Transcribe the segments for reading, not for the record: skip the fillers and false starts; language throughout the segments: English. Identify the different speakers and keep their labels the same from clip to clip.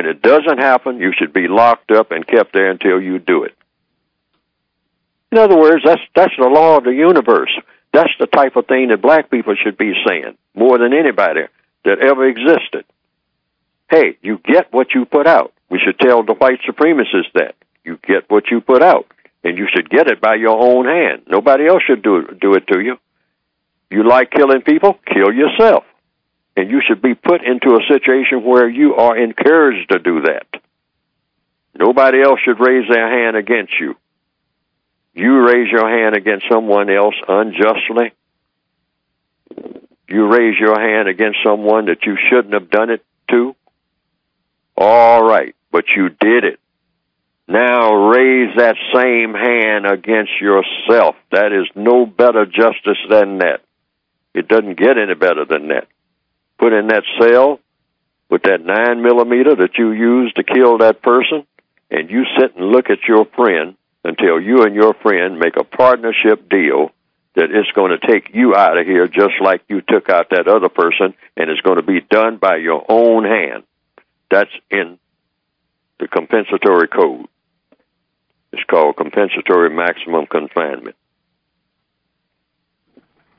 Speaker 1: it doesn't happen, you should be locked up and kept there until you do it. In other words, that's the law of the universe. That's the type of thing that black people should be saying more than anybody that ever existed. Hey, you get what you put out. We should tell the white supremacists that. You get what you put out, and you should get it by your own hand. Nobody else should do it to you. You like killing people? Kill yourself. And you should be put into a situation where you are encouraged to do that. Nobody else should raise their hand against you. You raise your hand against someone else unjustly. You raise your hand against someone that you shouldn't have done it to. All right, but you did it. Now raise that same hand against yourself. That is no better justice than that. It doesn't get any better than that. Put in that cell with that 9mm that you used to kill that person, and you sit and look at your friend until you and your friend make a partnership deal that it's going to take you out of here just like you took out that other person, and it's going to be done by your own hand. That's in the compensatory code. It's called compensatory maximum confinement.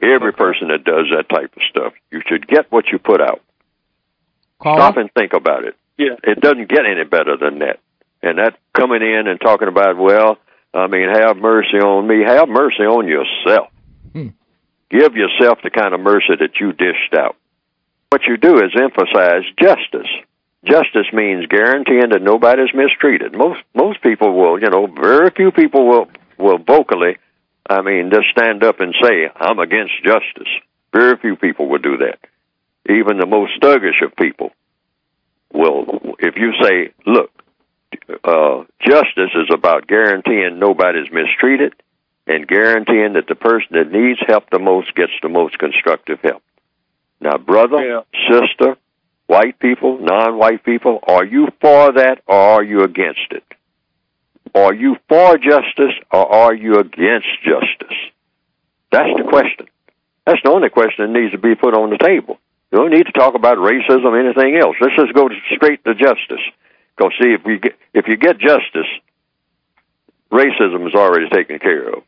Speaker 1: Every person that does that type of stuff, you should get what you put out. Stop and think about it. Yeah. It doesn't get any better than that. And that coming in and talking about, well, I mean, have mercy on me. Have mercy on yourself. Give yourself the kind of mercy that you dished out. What you do is emphasize justice. Justice means guaranteeing that nobody's mistreated. Most people will, very few people will vocally, just stand up and say, I'm against justice. Very few people will do that. Even the most thuggish of people will, if you say, look, justice is about guaranteeing nobody's mistreated and guaranteeing that the person that needs help the most gets the most constructive help. Now, brother, sister, white people, non-white people, are you for that or are you against it? Are you for justice or are you against justice? That's the question. That's the only question that needs to be put on the table. You don't need to talk about racism or anything else. Let's just go straight to justice. Because, see, if you get justice, racism is already taken care of.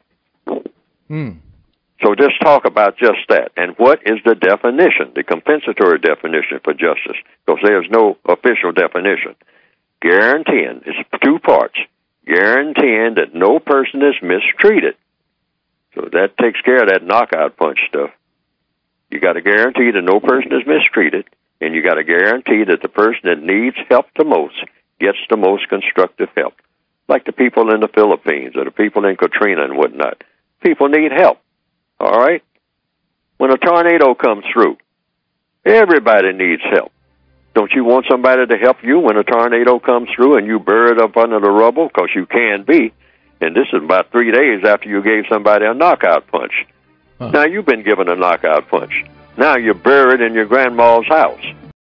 Speaker 1: So just talk about just that. And what is the definition, the compensatory definition for justice? Because there's no official definition. Guaranteeing, it's two parts. Guaranteeing that no person is mistreated. So that takes care of that knockout punch stuff. You got to guarantee that no person is mistreated, and you got to guarantee that the person that needs help the most gets the most constructive help. Like the people in the Philippines or the people in Katrina and whatnot. People need help. All right? When a tornado comes through, everybody needs help. Don't you want somebody to help you when a tornado comes through and you buried up under the rubble? Because you can be. And this is about 3 days after you gave somebody a knockout punch. Now you've been given a knockout punch. Now you're buried in your grandma's house.